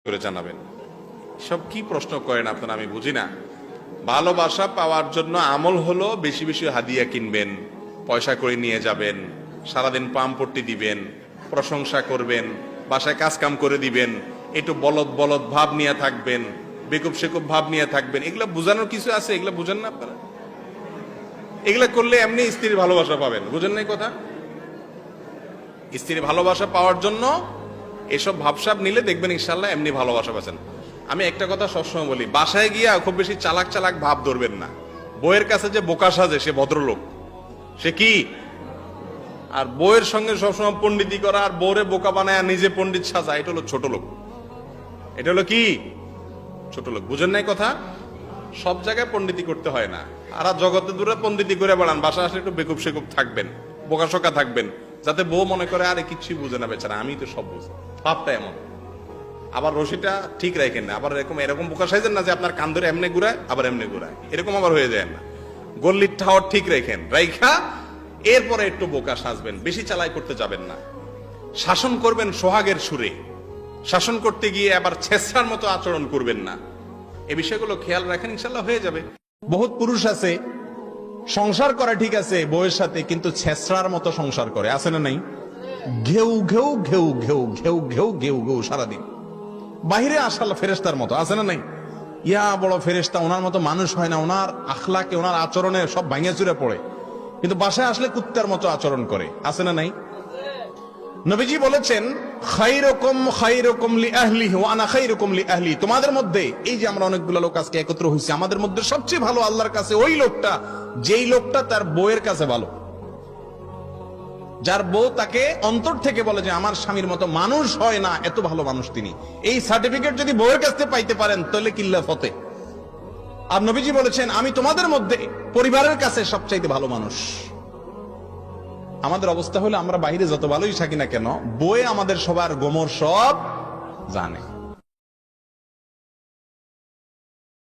করে জানাবেন। সব কি প্রশ্ন করেন আপনারা, আমি বুঝি না। ভালোবাসা পাওয়ার জন্য আমল হলো বেশি বেশি হাদিয়া কিনবেন, পয়সা করে নিয়ে যাবেন, সারাদিন পাম্পট্টি দিবেন, প্রশংসা করবেন, বাসায় কাজ কাম করে দিবেন, একটু বলদ বলদ ভাব নিয়ে থাকবেন, বেকুব সেকুব ভাব নিয়ে থাকবেন। এগুলা বুঝানোর কিছু আছে? এগুলা বুঝেন না আপনারা? এগুলা করলে এমনি স্ত্রীর ভালোবাসা পাবেন, বুঝেন না এই কথা? স্ত্রীর ভালোবাসা পাওয়ার জন্য এসব ভাবসাব নিলে দেখবেন ইনশাল্লাহ এমনি ভালোবাসা পাচ্ছেন। আমি একটা কথা সবসময় বলি, বাসায় গিয়া খুব বেশি চালাক চালাক ভাব ধরবেন না। বইয়ের কাছে যে বোকা সাজে সে ভদ্রলোক, সে কি? আর বইয়ের সঙ্গে সবসময় পণ্ডিতি করা আর বউরে বোকা বানায় নিজে পণ্ডিত সাজা, এটা হলো ছোট লোক। এটা হলো কি? ছোট লোক। বুঝেন নাই কথা? সব জায়গায় পণ্ডিতি করতে হয় না। আর জগতে দূরে পণ্ডিতি করে বেড়ান, বাসা আসলে একটু বেকুব সেকুব থাকবেন, বোকাশোকা থাকবেন, যাতে বউ মনে করে আরে কিচ্ছুই বুঝে না বেচারা, আমি তো সব বুঝি। ভাবটা এমন। আবার রশিটা ঠিক রাখেন না, আবার এরকম এরকম বোকা সাইজেন না যে আপনার কান ধরে এমনি ঘুরায় আবার এমনি ঘুরায়, এরকম আবার হয়ে যায় না। গল্লির ঠাওয়ার ঠিক রাখেন, রাইখা এরপরে একটু বোকা সাজবেন, বেশি চালাই করতে যাবেন না। শাসন করবেন সোহাগের সুরে, শাসন করতে গিয়ে আবার ছেঁচড়ার মতো আচরণ করবেন না। এই বিষয়গুলো খেয়াল রাখেন, ইনশাল্লাহ হয়ে যাবে। বহুত পুরুষ আছে সংসার করে ঠিক আছে বউয়ের সাথে, কিন্তু ছেঁচড়ার মতো সংসার করে, আছে না নাই? ঘেউ ঘেউ ঘেউ ঘেউ ঘেউ ঘেউ ঘেউ ঘেউ সারাদিন। বাহিরে আসাল ফেরেস্তার মতো, আছে না নাই? ইয়া বড় ফেরেস্তা, ওনার মতো মানুষ হয় না, ওনার আখলাকে ওনার আচরণে সব ভাঙিয়া চুরে পড়ে, কিন্তু বাসায় আসলে কুত্তার মতো আচরণ করে, আছে না নাই? নবীজি বলেছেন খায়রুকুম খায়রুকুম লিআহলিহি ওয়া আনা খায়রুকুম লিআহলি। তোমাদের মধ্যে এই যে আমরা অনেকগুলো লোক আজকে একত্র হইছি, আমাদের মধ্যে সবচেয়ে ভালো আল্লাহর কাছে ওই লোকটা যেই লোকটা তার বউয়ের কাছে ভালো, যার বউ তাকে অন্তর থেকে বলে যে আমার স্বামীর মতো মানুষ হয় না, এত ভালো মানুষ তিনি। এই সার্টিফিকেট যদি বউয়ের কাছে পাইতে পারেন তাহলে কিল্লা ফতে। আর নবীজি বলেছেন আমি তোমাদের মধ্যে পরিবারের কাছে সবচাইতে ভালো মানুষ। আমাদের অবস্থা হলে আমরা বাইরে যত ভালোই থাকি না কেন, বউয়ে আমাদের সবার গোমর সব জানে।